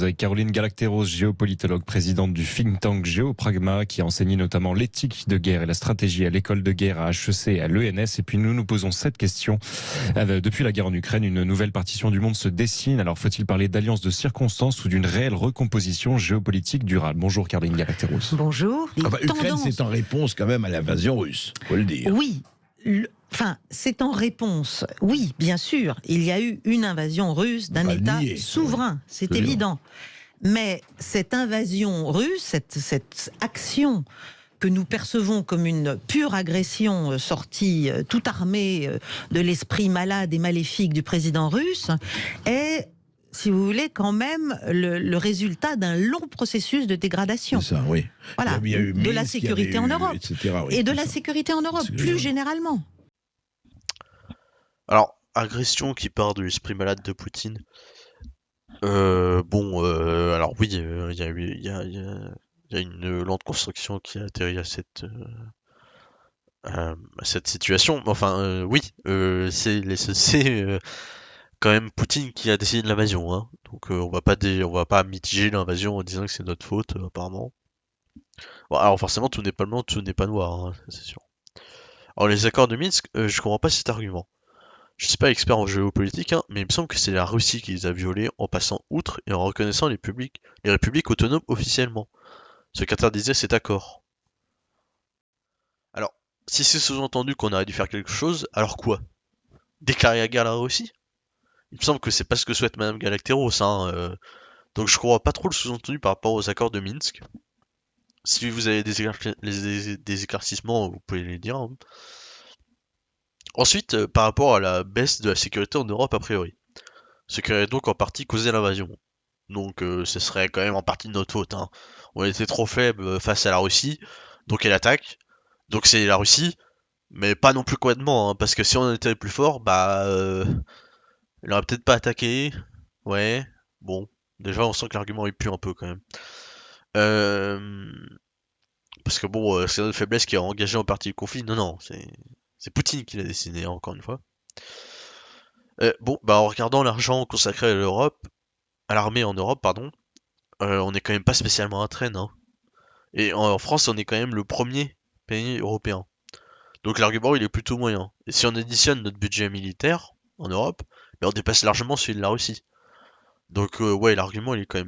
sommes avec Caroline Galacteros, géopolitologue, présidente du think tank Géopragma, qui enseigne notamment l'éthique de guerre et la stratégie à l'école de guerre à HEC et à l'ENS. Et puis nous posons cette question. Depuis la guerre en Ukraine, une nouvelle partition du monde se dessine. Alors faut-il parler d'alliance de circonstances ou d'une réelle recomposition géopolitique durable? Bonjour Caroline Galacteros. Bonjour. Enfin, Ukraine, c'est en réponse quand même à l'invasion russe, faut le dire. Oui. C'est en réponse. Oui, bien sûr, il y a eu une invasion russe d'un État souverain, c'est Absolument. évident. Mais cette invasion russe, cette action que nous percevons comme une pure agression sortie toute armée de l'esprit malade et maléfique du président russe, est, si vous voulez, quand même le résultat d'un long processus de dégradation. C'est ça, oui. Voilà, Il y a eu de la Minsk, sécurité en Europe, etc., oui, et de la ça. sécurité en Europe, plus généralement. Alors, agression qui part de l'esprit malade de Poutine. Alors oui, il y a une lente construction qui a atterri à cette situation. Enfin, oui, c'est quand même Poutine qui a décidé de l'invasion, hein. Donc on va pas mitiger l'invasion en disant que c'est notre faute, apparemment. Bon, alors forcément, tout n'est pas blanc, tout n'est pas noir, hein, c'est sûr. Alors les accords de Minsk, je comprends pas cet argument. Je suis pas expert en géopolitique, hein, mais il me semble que c'est la Russie qui les a violés en passant outre et en reconnaissant les républiques autonomes officiellement, ce qu'interdisait cet accord. Alors, si c'est sous-entendu qu'on aurait dû faire quelque chose, alors quoi? Déclarer la guerre à la Russie? Il me semble que c'est pas ce que souhaite Madame Galacteros, hein, donc je crois pas trop le sous-entendu par rapport aux accords de Minsk. Si vous avez des éclaircissements, vous pouvez les dire, hein. Ensuite, par rapport à la baisse de la sécurité en Europe a priori, ce qui aurait donc en partie causé l'invasion. Donc ce serait quand même en partie de notre faute, hein. On était trop faible face à la Russie, donc elle attaque. Donc c'est la Russie, mais pas non plus complètement, hein, parce que si on était plus fort, elle aurait peut-être pas attaqué. Ouais, bon, déjà on sent que l'argument il pue un peu quand même. Euh, Parce que bon, c'est notre faiblesse qui a engagé en partie le conflit. Non, non, c'est Poutine qui l'a décidé, hein, encore une fois. En regardant l'argent consacré à l'Europe, à l'armée en Europe, pardon, on est quand même pas spécialement à traîne, hein. Et en France, on est quand même le premier pays européen. Donc l'argument, il est plutôt moyen. Et si on additionne notre budget militaire en Europe, on dépasse largement celui de la Russie. Donc ouais, l'argument, il est quand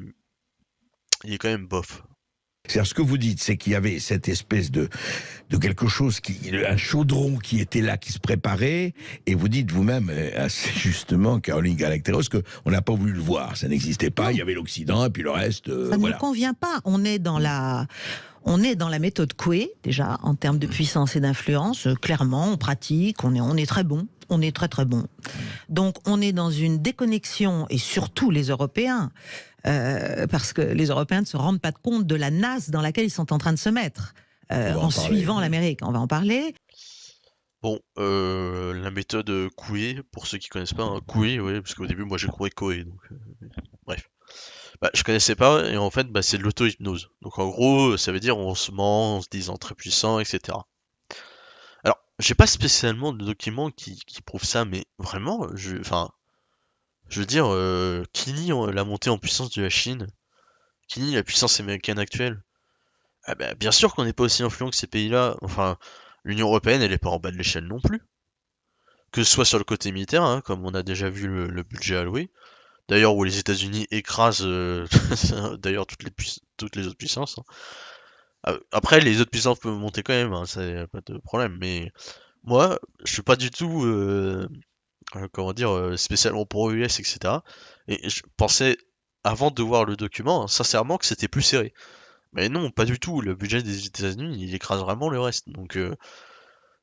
même bof. C'est-à-dire, ce que vous dites, c'est qu'il y avait cette espèce de quelque chose, un chaudron qui était là, qui se préparait, et vous dites vous-même, assez justement, Caroline Galacteros, qu'on n'a pas voulu le voir, ça n'existait pas, il y avait l'Occident, et puis le reste, Ça ne voilà. nous convient pas, on est dans la méthode Coué, déjà, en termes de puissance et d'influence. Clairement, on pratique, on est très bon. On est très très bon. Donc on est dans une déconnexion, et surtout les Européens, parce que les Européens ne se rendent pas compte de la nasse dans laquelle ils sont en train de se mettre, en suivant l'Amérique. On va en parler. Bon, la méthode Coué, pour ceux qui connaissent pas, hein, Coué, ouais, parce qu'au début, moi j'ai trouvé Coué, donc bref. Je connaissais pas, et en fait, c'est de l'auto-hypnose. Donc en gros, ça veut dire on se ment en se disant très puissant, etc. Alors, j'ai pas spécialement de documents qui prouvent ça, mais vraiment, je veux dire, qui nie la montée en puissance de la Chine? Qui nie la puissance américaine actuelle? Ah bah, bien sûr qu'on n'est pas aussi influent que ces pays-là. Enfin, l'Union Européenne, elle est pas en bas de l'échelle non plus. Que ce soit sur le côté militaire, hein, comme on a déjà vu le budget alloué. D'ailleurs, où les États-Unis écrasent d'ailleurs toutes les autres puissances, hein. Après, les autres puissances peuvent monter quand même, hein, ça y a pas de problème. Mais moi, je suis pas du tout, comment dire, spécialement pro US, etc. Et je pensais, avant de voir le document, hein, sincèrement, que c'était plus serré. Mais non, pas du tout. Le budget des États-Unis, il écrase vraiment le reste. Donc,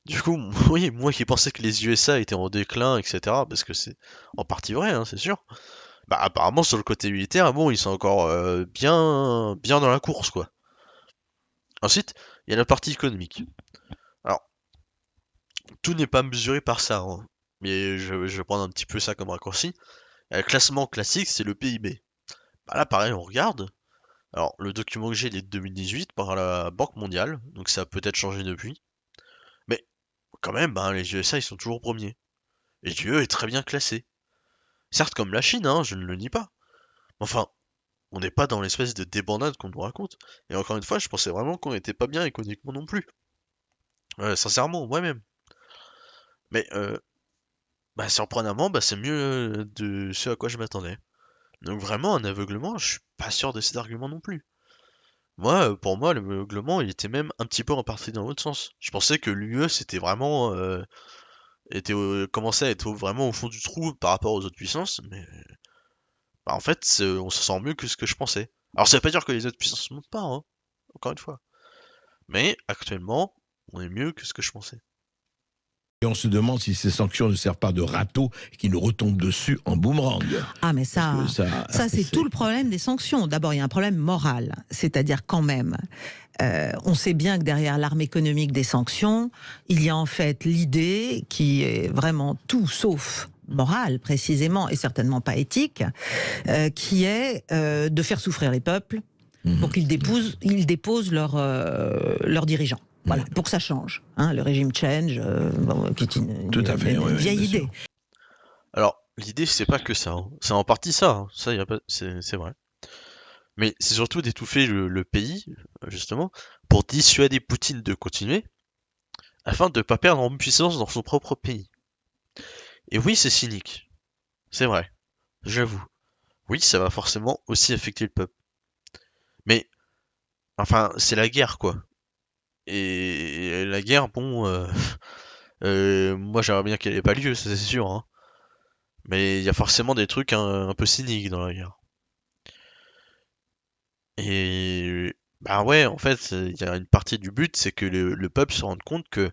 du coup, oui, moi qui pensais que les USA étaient en déclin, etc. Parce que c'est en partie vrai, hein, c'est sûr. Apparemment, sur le côté militaire, bon, ils sont encore bien dans la course, quoi. Ensuite, il y a la partie économique. Alors, tout n'est pas mesuré par ça, hein, mais je vais prendre un petit peu ça comme raccourci. Le classement classique, c'est le PIB. Là, pareil, on regarde. Alors, le document que j'ai, il est de 2018 par la Banque mondiale, donc ça a peut-être changé depuis. Mais quand même, les USA, ils sont toujours premiers. Et l'UE est très bien classé. Certes, comme la Chine, hein, je ne le nie pas. Enfin, on n'est pas dans l'espèce de débandade qu'on nous raconte. Et encore une fois, je pensais vraiment qu'on n'était pas bien économiquement non plus. Sincèrement, moi-même. Mais surprenamment, c'est mieux de ce à quoi je m'attendais. Donc vraiment, un aveuglement, je suis pas sûr de cet argument non plus. Moi, pour moi, l'aveuglement, il était même un petit peu reparti dans l'autre sens. Je pensais que l'UE, c'était vraiment... commençait à être vraiment au fond du trou par rapport aux autres puissances, mais en fait, on se sent mieux que ce que je pensais. Alors ça veut pas dire que les autres puissances ne montent pas, hein, encore une fois. Mais actuellement, on est mieux que ce que je pensais. Et on se demande si ces sanctions ne servent pas de râteau et qui nous retombent dessus en boomerang. Ah, mais ça c'est c'est tout le problème des sanctions. D'abord, il y a un problème moral, c'est-à-dire quand même, on sait bien que derrière l'arme économique des sanctions, il y a en fait l'idée qui est vraiment tout sauf morale précisément et certainement pas éthique, qui est de faire souffrir les peuples pour qu'ils déposent leurs dirigeants. Voilà, pour que ça change. Hein, le régime change, qui est Tout à fait, une vieille idée. Alors, l'idée, c'est pas que ça, hein. C'est en partie ça, hein. Ça, y a pas... c'est vrai. Mais c'est surtout d'étouffer le pays, justement, pour dissuader Poutine de continuer, afin de ne pas perdre en puissance dans son propre pays. Et oui, c'est cynique. C'est vrai. J'avoue. Oui, ça va forcément aussi affecter le peuple. Mais, enfin, c'est la guerre, quoi. Et la guerre, bon, moi j'aimerais bien qu'elle ait pas lieu, ça c'est sûr, hein. Mais il y a forcément des trucs un peu cyniques dans la guerre. Et bah ouais, en fait, il y a une partie du but, c'est que le peuple se rende compte que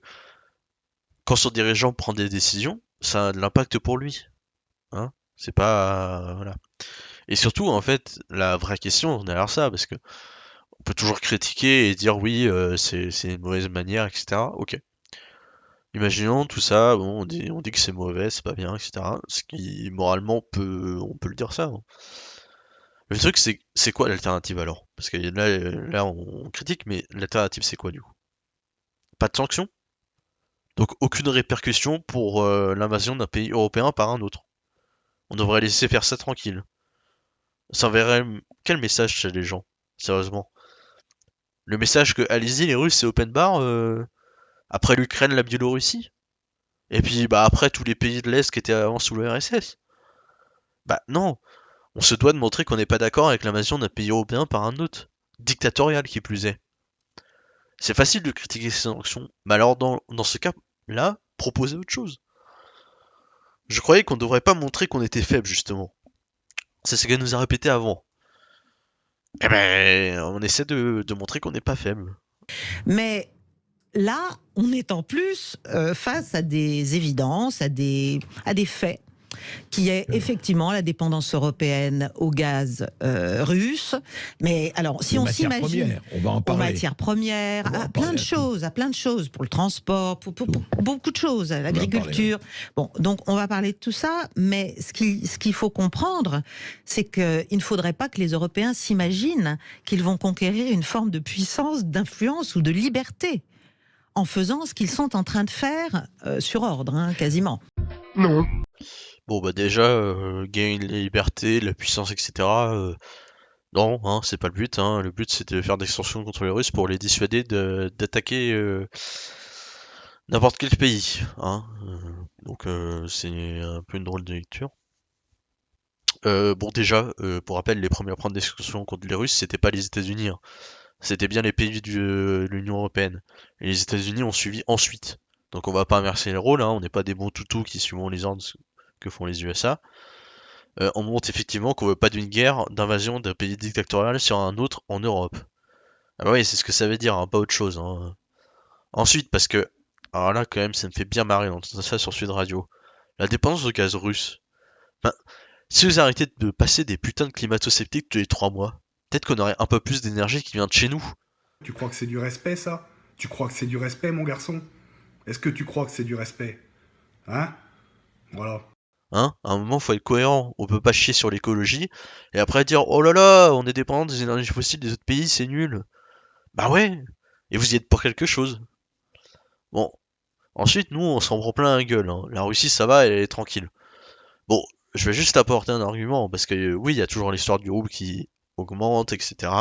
quand son dirigeant prend des décisions, ça a de l'impact pour lui, hein. C'est pas voilà. Et surtout, en fait, la vraie question derrière ça, parce que on peut toujours critiquer et dire oui, c'est une mauvaise manière, etc. Ok. Imaginons tout ça, bon, on dit que c'est mauvais, c'est pas bien, etc. Ce qui, moralement, on peut le dire ça, hein. Le truc, c'est quoi l'alternative alors? Parce que là, on critique, mais l'alternative, c'est quoi du coup? Pas de sanctions? Donc aucune répercussion pour l'invasion d'un pays européen par un autre. On devrait laisser faire ça tranquille. Ça enverrait quel message chez les gens? Sérieusement. Le message que, allez-y les Russes, c'est open bar, après l'Ukraine, la Biélorussie? Et puis, bah, après tous les pays de l'Est qui étaient avant sous le RSS? Bah non, on se doit de montrer qu'on n'est pas d'accord avec l'invasion d'un pays européen par un autre, dictatorial qui plus est. C'est facile de critiquer ces sanctions, mais alors dans ce cas-là, proposer autre chose. Je croyais qu'on ne devrait pas montrer qu'on était faible, justement. C'est ce qu'elle nous a répété avant. Eh ben, on essaie de montrer qu'on n'est pas faible. Mais là, on est en plus face à des évidences, à des faits, qui est effectivement la dépendance européenne au gaz russe. Mais alors, si on s'imagine on va en aux parler. matières premières, à plein de choses, pour le transport, pour beaucoup de choses, à l'agriculture. Bon, donc on va parler de tout ça, mais ce qu'il faut comprendre, c'est qu'il ne faudrait pas que les Européens s'imaginent qu'ils vont conquérir une forme de puissance, d'influence ou de liberté en faisant ce qu'ils sont en train de faire sur ordre, hein, quasiment. Non. Bon, bah déjà, gagner la liberté, la puissance, etc. Non, hein, c'est pas le but, hein. Le but, c'est de faire des sanctions contre les Russes pour les dissuader d'attaquer n'importe quel pays, hein. Donc, c'est un peu une drôle de lecture. Bon, déjà, pour rappel, les premiers à prendre des sanctions contre les Russes, c'était pas les États-Unis, hein. C'était bien les pays de l'Union Européenne. Et les États-Unis ont suivi ensuite. Donc, on va pas inverser les rôles, hein. On n'est pas des bons toutous qui suivent les ordres que font les USA. On montre effectivement qu'on veut pas d'une guerre d'invasion d'un pays dictatorial sur un autre en Europe. Ah bah oui, c'est ce que ça veut dire, hein, pas autre chose, hein. Ensuite, parce que, alors là quand même, ça me fait bien marrer d'entendre ça sur Sud Radio. La dépendance au gaz russe. Enfin, si vous arrêtez de passer des putains de climato-sceptiques tous les 3 mois, peut-être qu'on aurait un peu plus d'énergie qui vient de chez nous. Tu crois que c'est du respect, ça? Tu crois que c'est du respect, mon garçon? Est-ce que tu crois que c'est du respect? Hein? Voilà. Hein, à un moment, faut être cohérent. On peut pas chier sur l'écologie et après dire oh là là, on est dépendant des énergies fossiles des autres pays, c'est nul. Bah ouais. Et vous y êtes pour quelque chose. Bon. Ensuite, nous, on s'en prend plein la gueule, hein. La Russie, ça va, elle est tranquille. Bon, je vais juste apporter un argument parce que oui, il y a toujours l'histoire du rouble qui augmente, etc.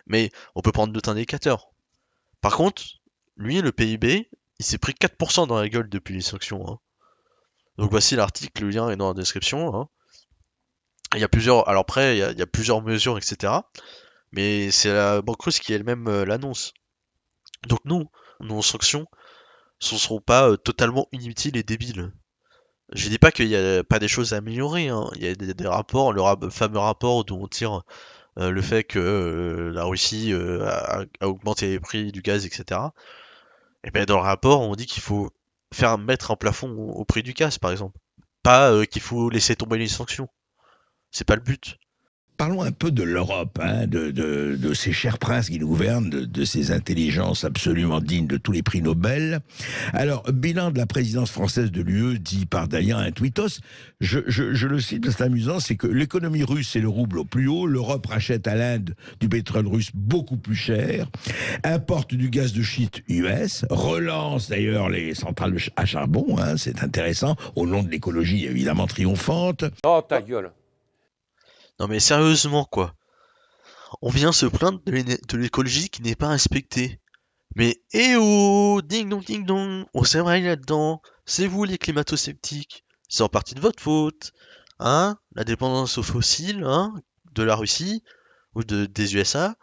Mais on peut prendre d'autres indicateurs. Par contre, lui, le PIB, il s'est pris 4% dans la gueule depuis les sanctions. Hein. Donc voici l'article, le lien est dans la description. Hein. Il y a plusieurs, alors après, il y a plusieurs mesures, etc. Mais c'est la Banque russe qui elle-même l'annonce. Donc nous, nos sanctions, ce ne seront pas totalement inutiles et débiles. Je dis pas qu'il n'y a pas des choses à améliorer. Hein. Il y a des rapports, fameux rapport d'où on tire le fait que la Russie a augmenté les prix du gaz, etc. Et bien dans le rapport, on dit qu'il faut mettre un plafond au prix du gaz, par exemple. Pas qu'il faut laisser tomber les sanctions. C'est pas le but. Parlons un peu de l'Europe, hein, de ces chers princes qui nous gouvernent, de ces intelligences absolument dignes de tous les prix Nobel. Alors, bilan de la présidence française de l'UE, dit par d'ailleurs un tweetos, je le cite, c'est amusant, c'est que l'économie russe est le rouble au plus haut, l'Europe rachète à l'Inde du pétrole russe beaucoup plus cher, importe du gaz de schiste US, relance d'ailleurs les centrales à charbon, hein, c'est intéressant, au nom de l'écologie évidemment triomphante. Oh, ta gueule. Non mais sérieusement quoi. On vient se plaindre de l'écologie qui n'est pas respectée. Mais eh oh, ding dong, on s'aimerait là-dedans. C'est vous les climato-sceptiques. C'est en partie de votre faute. Hein? La dépendance aux fossiles, hein? De la Russie ou des USA,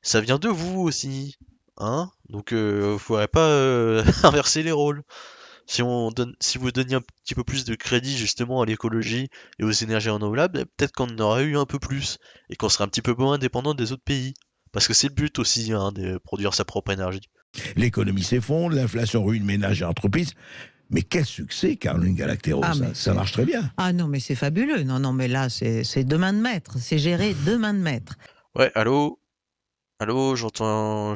ça vient de vous aussi. Hein? Donc faudrait pas inverser les rôles. Si vous donniez un petit peu plus de crédit justement à l'écologie et aux énergies renouvelables, peut-être qu'on en aurait eu un peu plus et qu'on serait un petit peu moins indépendant des autres pays. Parce que c'est le but aussi hein, de produire sa propre énergie. L'économie s'effondre, l'inflation ruine ménages et entreprises. Mais quel succès, Caroline Galacteros, ça marche très bien. Ah non, mais c'est fabuleux. Non, mais là, c'est de main de maître. C'est géré de main de maître. Ouais, allô, j'attends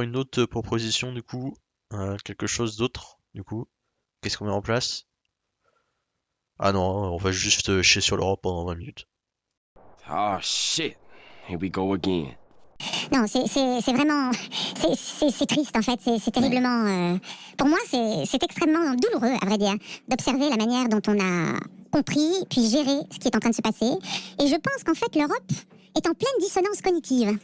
une autre proposition du coup, quelque chose d'autre du coup. Qu'est-ce qu'on met en place? Ah non, on va juste chier sur l'Europe pendant 20 minutes. Oh shit. Here we go again. Non, c'est vraiment... C'est triste, en fait. C'est terriblement... Pour moi, c'est extrêmement douloureux, à vrai dire, d'observer la manière dont on a compris, puis géré ce qui est en train de se passer. Et je pense qu'en fait, l'Europe est en pleine dissonance cognitive.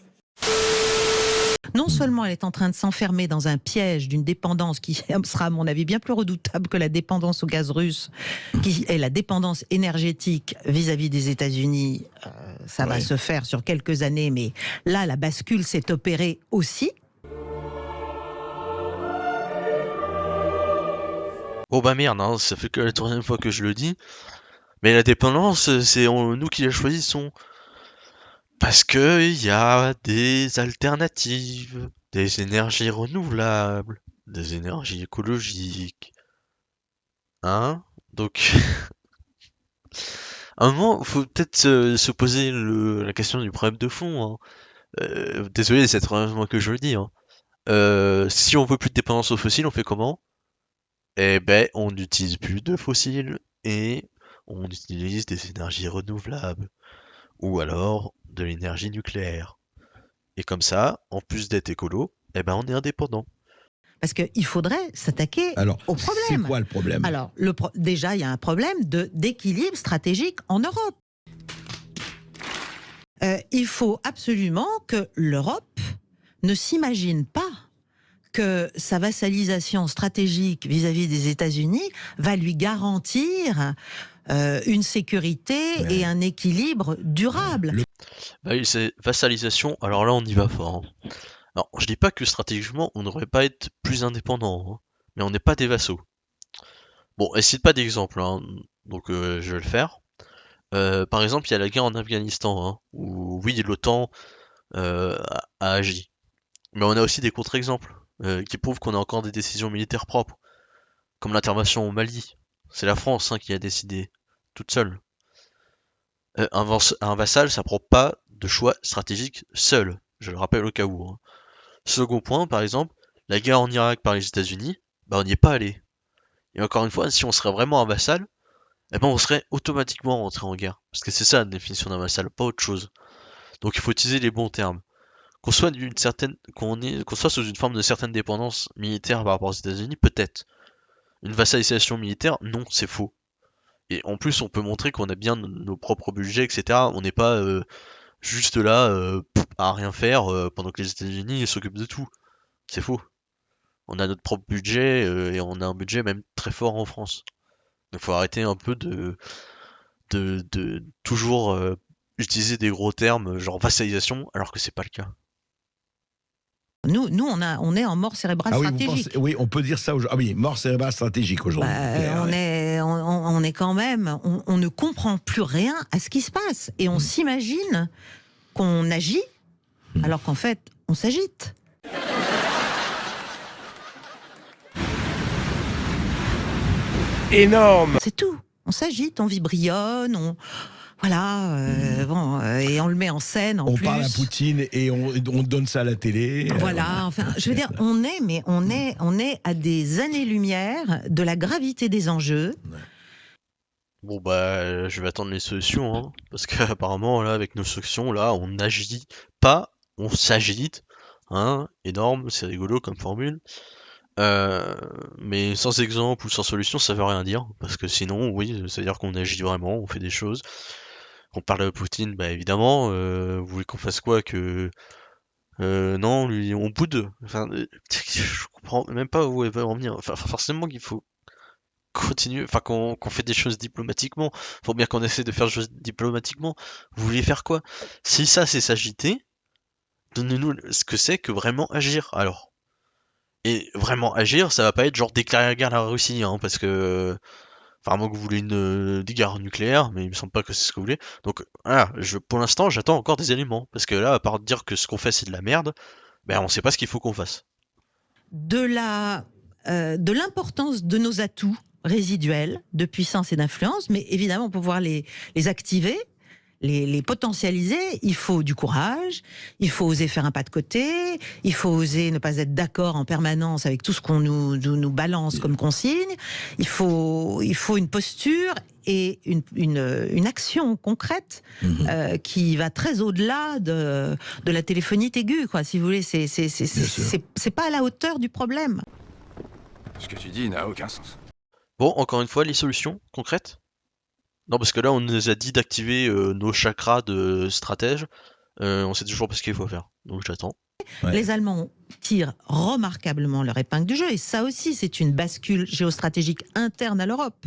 Non seulement elle est en train de s'enfermer dans un piège d'une dépendance qui sera, à mon avis, bien plus redoutable que la dépendance au gaz russe, qui est la dépendance énergétique vis-à-vis des États-Unis. Ça va se faire sur quelques années, mais là, la bascule s'est opérée aussi. Oh bah merde, hein, ça fait que la troisième fois que je le dis. Mais la dépendance, c'est nous qui la choisissons. Parce que il y a des alternatives, des énergies renouvelables, des énergies écologiques. Hein? Donc, à un moment, faut peut-être se poser la question du problème de fond. Hein. Désolé, c'est la troisième fois que je le dis. Hein. Si on veut plus de dépendance aux fossiles, on fait comment? Eh ben, on n'utilise plus de fossiles et on utilise des énergies renouvelables. Ou alors de l'énergie nucléaire. Et comme ça, en plus d'être écolo, eh ben on est indépendant. Parce qu'il faudrait s'attaquer au problème. C'est quoi le problème? Alors, déjà, il y a un problème d'équilibre stratégique en Europe. Il faut absolument que l'Europe ne s'imagine pas que sa vassalisation stratégique vis-à-vis des États-Unis va lui garantir une sécurité et un équilibre durable. Bah oui, c'est vassalisation, alors là on y va fort. Hein. Alors, je dis pas que stratégiquement on ne devrait pas être plus indépendant, hein, mais on n'est pas des vassaux. Bon, et cite pas d'exemple, hein, donc je vais le faire. Par exemple, il y a la guerre en Afghanistan, hein, où oui, l'OTAN a agi. Mais on a aussi des contre-exemples qui prouvent qu'on a encore des décisions militaires propres, comme l'intervention au Mali. C'est la France hein, qui a décidé, toute seule. Un vassal, ça prend pas de choix stratégique seul, je le rappelle au cas où. Hein. Second point, par exemple, la guerre en Irak par les États-Unis, bah on n'y est pas allé. Et encore une fois, si on serait vraiment un vassal, eh ben on serait automatiquement rentré en guerre. Parce que c'est ça la définition d'un vassal, pas autre chose. Donc il faut utiliser les bons termes. Qu'on soit sous une forme de certaine dépendance militaire par rapport aux États-Unis, peut-être. Une vassalisation militaire, non, c'est faux. Et en plus, on peut montrer qu'on a bien nos propres budgets, etc. On n'est pas juste là à rien faire pendant que les États-Unis s'occupent de tout. C'est faux. On a notre propre budget et on a un budget même très fort en France. Donc faut arrêter un peu de toujours utiliser des gros termes genre vassalisation alors que c'est pas le cas. Nous, on est en mort cérébrale Ah oui, vous stratégique. pensez, oui, on peut dire ça aujourd'hui. Ah oui, mort cérébrale stratégique aujourd'hui. clair, On ouais. est quand même, on ne comprend plus rien à ce qui se passe et on s'imagine qu'on agit alors qu'en fait on s'agite. Énorme. C'est tout. On s'agite, on vibrionne, et on le met en scène en On plus. parle à Poutine et on donne ça à la télé. Voilà, enfin, je veux dire, on est à des années-lumière de la gravité des enjeux. Bon bah je vais attendre les solutions hein, parce qu'apparemment là avec nos solutions là on n'agit pas, on s'agite, hein, énorme, c'est rigolo comme formule. Mais sans exemple ou sans solution ça veut rien dire parce que sinon oui ça veut dire qu'on agit vraiment, on fait des choses. On parle à Poutine, bah évidemment, vous voulez qu'on fasse quoi que non lui on boude. Enfin je comprends même pas où elle veut en venir. Enfin forcément qu'il faut continuer, enfin qu'on fait des choses diplomatiquement. Faut bien qu'on essaie de faire des choses diplomatiquement. Vous voulez faire quoi? Si ça c'est s'agiter, donnez-nous ce que c'est que vraiment agir alors. Et vraiment agir, ça va pas être genre déclarer la guerre à la Russie, hein, parce que apparemment que vous voulez des guerres nucléaires, mais il me semble pas que c'est ce que vous voulez. Donc voilà, pour l'instant j'attends encore des éléments, parce que là, à part dire que ce qu'on fait c'est de la merde, ben on sait pas ce qu'il faut qu'on fasse. De l'importance de nos atouts résiduels de puissance et d'influence, mais évidemment pour pouvoir les activer, les potentialiser, il faut du courage, il faut oser faire un pas de côté, il faut oser ne pas être d'accord en permanence avec tout ce qu'on nous balance comme consigne, il faut une posture et une action concrète qui va très au-delà de la téléphonie aiguë, quoi, si vous voulez. C'est pas à la hauteur du problème. Ce que tu dis n'a aucun sens. Bon, encore une fois, les solutions concrètes? Non, parce que là, on nous a dit d'activer nos chakras de stratège. On sait toujours pas ce qu'il faut faire. Donc j'attends. Ouais. Les Allemands tirent remarquablement leur épingle du jeu. Et ça aussi, c'est une bascule géostratégique interne à l'Europe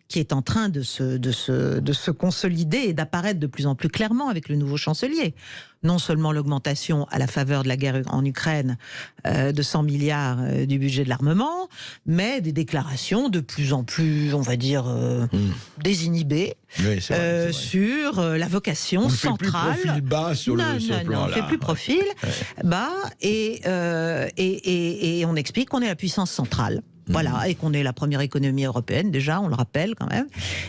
qui est en train de se consolider et d'apparaître de plus en plus clairement avec le nouveau chancelier. Non seulement l'augmentation à la faveur de la guerre en Ukraine de 100 milliards du budget de l'armement, mais des déclarations de plus en plus, on va dire, désinhibées Oui, c'est vrai. sur la vocation On centrale. fait plus profil bas sur le plan on là. fait plus profil bas et on explique qu'on est la puissance centrale. Voilà, et qu'on est la première économie européenne, déjà, on le rappelle quand même.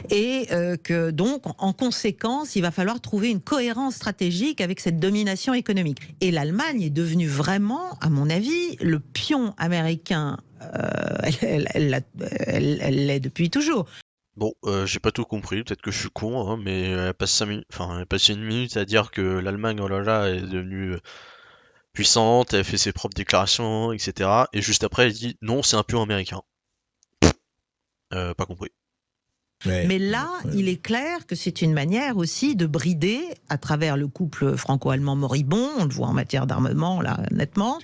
Et que donc, en conséquence, il va falloir trouver une cohérence stratégique avec cette domination économique. Et l'Allemagne est devenue vraiment, à mon avis, le pion américain. Elle l'est depuis toujours. Bon, j'ai pas tout compris, peut-être que je suis con, hein, mais elle passe 5 minutes, enfin, elle passe 1 minute à dire que l'Allemagne, oh là là, est devenue puissante, elle fait ses propres déclarations, etc. Et juste après, elle dit non, c'est un pion américain. Pas compris. Ouais. Mais là, il est clair que c'est une manière aussi de brider, à travers le couple franco-allemand moribond, on le voit en matière d'armement, là, nettement,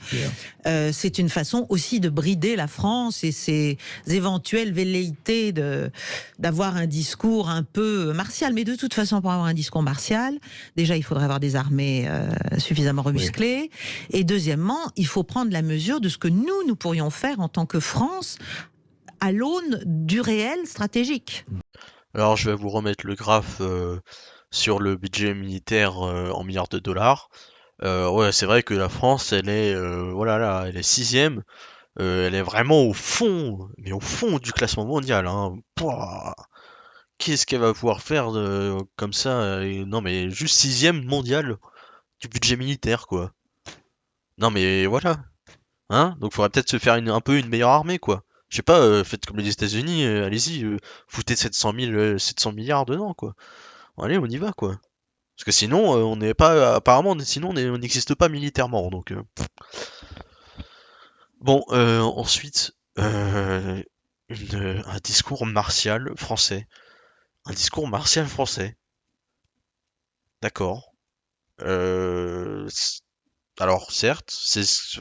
c'est une façon aussi de brider la France et ses éventuelles velléités d'avoir un discours un peu martial. Mais de toute façon, pour avoir un discours martial, déjà, il faudrait avoir des armées suffisamment remusclées. Et deuxièmement, il faut prendre la mesure de ce que nous pourrions faire en tant que France à l'aune du réel stratégique. Alors, je vais vous remettre le graphe sur le budget militaire en milliards de dollars. Ouais, c'est vrai que la France, elle est, voilà, là, elle est 6e. Elle est vraiment au fond, mais au fond du classement mondial. Hein. Pouah, qu'est-ce qu'elle va pouvoir faire comme ça non, mais juste 6e mondial du budget militaire, quoi. Non, mais voilà. Hein? Donc, faudrait peut-être se faire un peu une meilleure armée, quoi. Je sais pas, faites comme les États-Unis, allez-y, foutez 700 milliards dedans, quoi. Allez, on y va, quoi. Parce que sinon, on n'est pas. Apparemment, sinon, on n'existe pas militairement, donc. Bon, ensuite, un discours martial français. Un discours martial français. D'accord. Alors certes,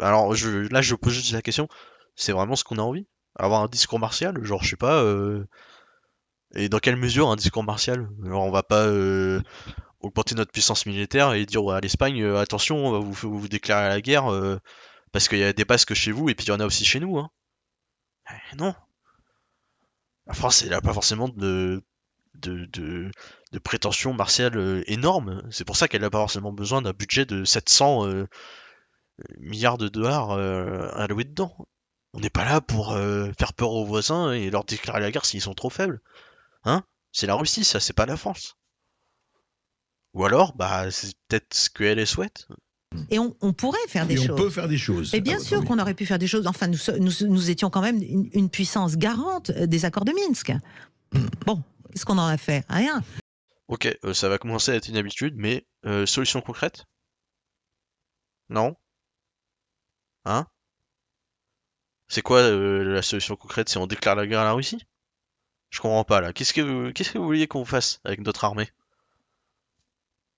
alors là je pose juste la question, c'est vraiment ce qu'on a envie? Avoir un discours martial? Genre je sais pas, et dans quelle mesure un discours martial? Alors on va pas augmenter notre puissance militaire et dire ouais, à l'Espagne, attention, on va vous déclarer la guerre parce qu'il y a des bases que chez vous et puis il y en a aussi chez nous, hein. Non, la France elle a pas forcément de, de, de prétentions martiales énormes. C'est pour ça qu'elle n'a pas forcément besoin d'un budget de 700 milliards de dollars alloués dedans. On n'est pas là pour faire peur aux voisins et leur déclarer la guerre s'ils sont trop faibles. Hein? C'est la Russie, ça, c'est pas la France. Ou alors, bah, c'est peut-être ce qu'elle souhaite. Et on pourrait faire des Et choses. on peut faire des choses. Et bien sûr qu'on aurait pu faire des choses. Enfin, nous étions quand même une puissance garante des accords de Minsk. Bon, qu'est-ce qu'on en a fait? Rien. Ok, ça va commencer à être une habitude, mais solution concrète? Non? Hein? C'est quoi la solution concrète? C'est on déclare la guerre à la Russie? Je comprends pas là. Qu'est-ce que vous vouliez qu'on fasse avec notre armée?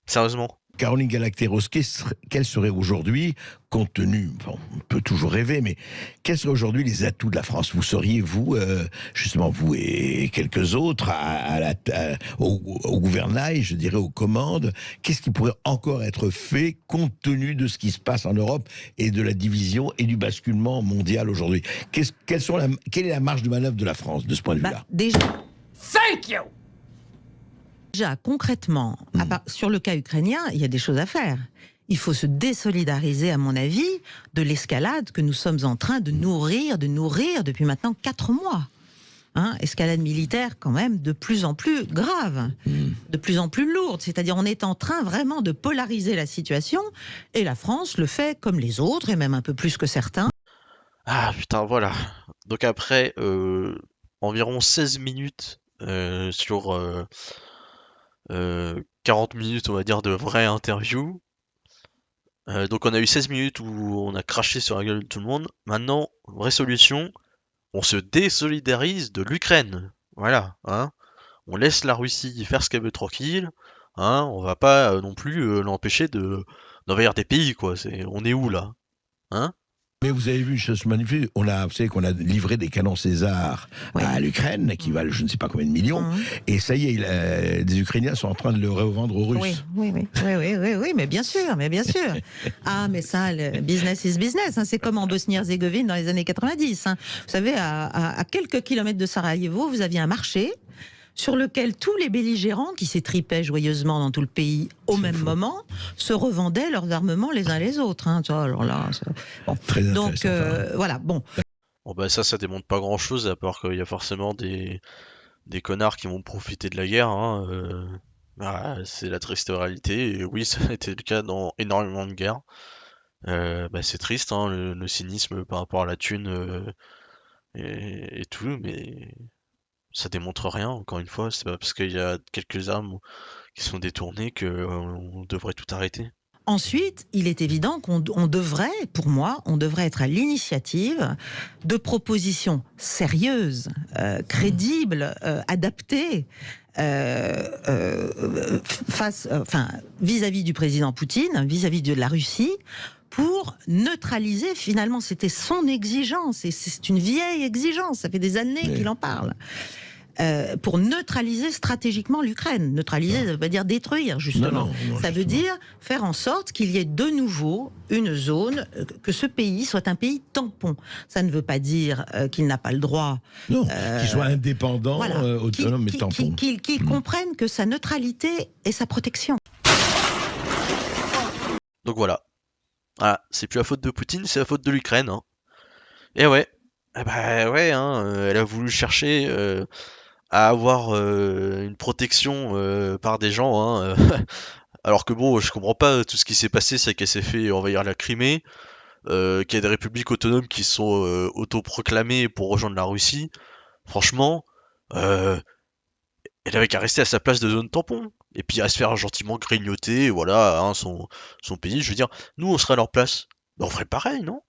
Sérieusement? Caroline Galacteros, quels seraient aujourd'hui, compte tenu, bon, on peut toujours rêver, mais quels seraient aujourd'hui les atouts de la France? Vous seriez, vous, justement, vous et quelques autres, au gouvernail, je dirais, aux commandes, qu'est-ce qui pourrait encore être fait compte tenu de ce qui se passe en Europe et de la division et du basculement mondial aujourd'hui? Quelle est la marge de manœuvre de la France de ce point de vue-là? Déjà, concrètement, sur le cas ukrainien, il y a des choses à faire. Il faut se désolidariser, à mon avis, de l'escalade que nous sommes en train de nourrir depuis maintenant 4 mois. Hein, escalade militaire quand même de plus en plus grave, de plus en plus lourde. C'est-à-dire on est en train vraiment de polariser la situation et la France le fait comme les autres et même un peu plus que certains. Ah putain, voilà. Donc après environ 16 minutes sur 40 minutes, on va dire, de vraie interview. Donc on a eu 16 minutes où on a craché sur la gueule de tout le monde. Maintenant, vraie solution, on se désolidarise de l'Ukraine. Voilà, hein. On laisse la Russie faire ce qu'elle veut tranquille. Hein. On va pas non plus l'empêcher d'envahir des pays, quoi. On est où là? Hein? Mais vous avez vu une chose magnifique, vous savez qu'on a livré des canons César à l'Ukraine, qui valent je ne sais pas combien de millions, et ça y est, des Ukrainiens sont en train de le revendre aux Russes. Oui, mais bien sûr. Ah, mais ça, le business is business, hein, c'est comme en Bosnie-Herzégovine dans les années 90. Hein. Vous savez, à quelques kilomètres de Sarajevo, vous aviez un marché sur lequel tous les belligérants qui s'étripaient joyeusement dans tout le pays au même moment se revendaient leurs armements les uns les autres. Hein. Alors là, bon. Très donc voilà, bon. Bon bah ça démontre pas grand chose à part qu'il y a forcément des connards qui vont profiter de la guerre. Hein. Voilà, c'est la triste réalité. Et oui, ça a été le cas dans énormément de guerres. Bah, c'est triste, hein, le cynisme par rapport à la thune et tout, mais ça démontre rien, encore une fois. C'est pas parce qu'il y a quelques armes qui sont détournées qu'on devrait tout arrêter. Ensuite, il est évident qu'on devrait, pour moi, on devrait être à l'initiative de propositions sérieuses, crédibles, adaptées, vis-à-vis du président Poutine, vis-à-vis de la Russie, pour neutraliser, finalement, c'était son exigence, et c'est une vieille exigence, ça fait des années qu'il en parle. Pour neutraliser stratégiquement l'Ukraine. Neutraliser, ça veut pas dire détruire, justement. Non, ça veut dire faire en sorte qu'il y ait de nouveau une zone, que ce pays soit un pays tampon. Ça ne veut pas dire qu'il n'a pas le droit... Non, qu'il soit indépendant, voilà, autonome et tampon. Qu'il comprenne que sa neutralité est sa protection. Donc voilà. Voilà, c'est plus la faute de Poutine, c'est la faute de l'Ukraine. Hein. Et ouais. Eh bah ouais, hein, elle a voulu chercher... à avoir une protection par des gens, hein, alors que bon, je comprends pas tout ce qui s'est passé, c'est qu'elle s'est fait envahir la Crimée, qu'il y a des républiques autonomes qui sont autoproclamées pour rejoindre la Russie. Franchement, elle avait qu'à rester à sa place de zone tampon, et puis à se faire gentiment grignoter, voilà, hein, son pays. Je veux dire, nous on serait à leur place, ben, on ferait pareil, non?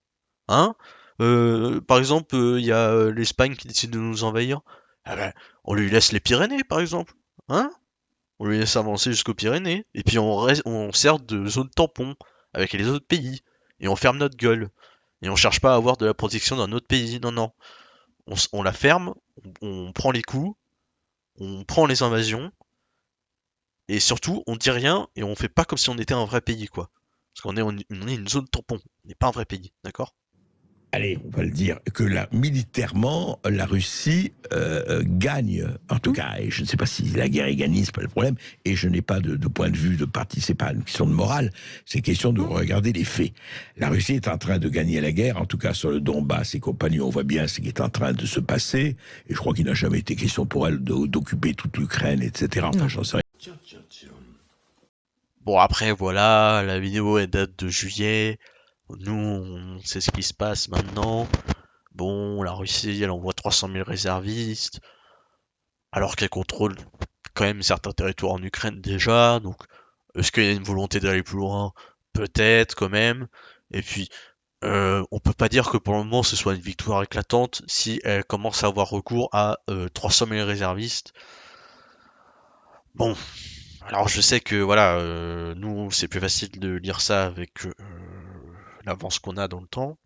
Hein? Par exemple, il y a l'Espagne qui décide de nous envahir. Ah ben, on lui laisse les Pyrénées, par exemple. Hein? on les laisse avancer jusqu'aux Pyrénées, et puis on sert de zone tampon avec les autres pays, et on ferme notre gueule. Et on cherche pas à avoir de la protection d'un autre pays, non, non. On la ferme, on prend les coups, on prend les invasions, et surtout, on dit rien, et on fait pas comme si on était un vrai pays, quoi. Parce on est une zone tampon, on n'est pas un vrai pays, d'accord? Allez, on va le dire, que là, militairement, la Russie gagne, en tout cas, et je ne sais pas si la guerre est gagnée, c'est pas le problème, et je n'ai pas de point de vue de parti, c'est pas une question de morale, c'est une question de regarder les faits. La Russie est en train de gagner la guerre, en tout cas sur le Donbass et compagnie, on voit bien ce qui est en train de se passer, et je crois qu'il n'a jamais été question pour elle d'occuper toute l'Ukraine, etc. Enfin, j'en sais rien. Bon, après, voilà, la vidéo, elle date de juillet. Nous, on sait ce qui se passe maintenant. Bon, la Russie, elle envoie 300 000 réservistes, alors qu'elle contrôle quand même certains territoires en Ukraine déjà. Donc, est-ce qu'il y a une volonté d'aller plus loin? Peut-être, quand même. Et puis, on peut pas dire que pour le moment, ce soit une victoire éclatante si elle commence à avoir recours à 300 000 réservistes. Bon, alors je sais que voilà, nous c'est plus facile de lire ça avec l'avance qu'on a dans le temps.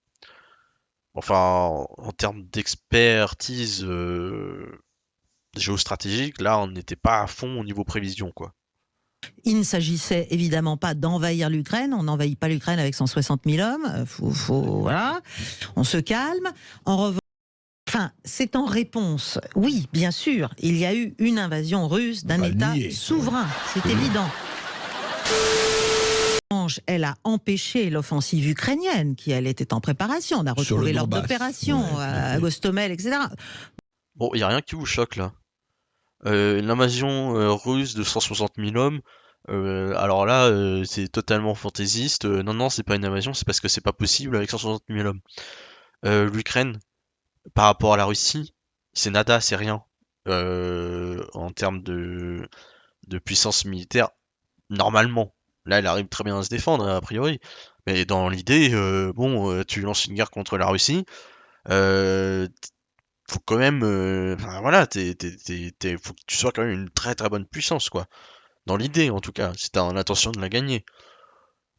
Enfin, en termes d'expertise géostratégique, là on n'était pas à fond au niveau prévision, quoi. Il ne s'agissait évidemment pas d'envahir l'Ukraine. On n'envahit pas l'Ukraine avec 160 000 hommes. Voilà, on se calme. En revanche, c'est en réponse. Oui, bien sûr, il y a eu une invasion russe d'un État souverain. C'est évident. Elle a empêché l'offensive ukrainienne, qui elle était en préparation. On a retrouvé l'ordre d'opération à Gostomel, etc. Bon, il n'y a rien qui vous choque là. L'invasion russe de 160 000 hommes, alors là, c'est totalement fantaisiste. Non, non, c'est pas une invasion, c'est parce que c'est pas possible avec 160 000 hommes. L'Ukraine, par rapport à la Russie, c'est nada, c'est rien. En termes de puissance militaire, normalement. Là, elle arrive très bien à se défendre, a priori. Mais dans l'idée, tu lances une guerre contre la Russie, faut quand même, voilà, faut que tu sois quand même une très très bonne puissance, quoi. Dans l'idée, en tout cas, si t'as l'intention de la gagner.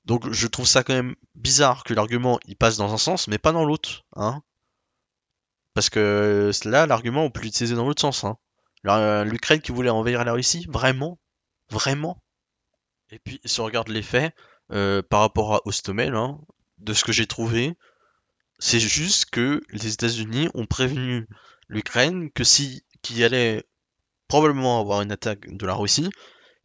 Donc, je trouve ça quand même bizarre que l'argument il passe dans un sens, mais pas dans l'autre, hein. Parce que là, l'argument on peut l'utiliser dans l'autre sens, hein. L'Ukraine qui voulait envahir la Russie, vraiment, vraiment. Et puis, si on regarde les faits, par rapport à Hostomel, hein, de ce que j'ai trouvé, c'est juste que les États-Unis ont prévenu l'Ukraine qu'il allait probablement avoir une attaque de la Russie,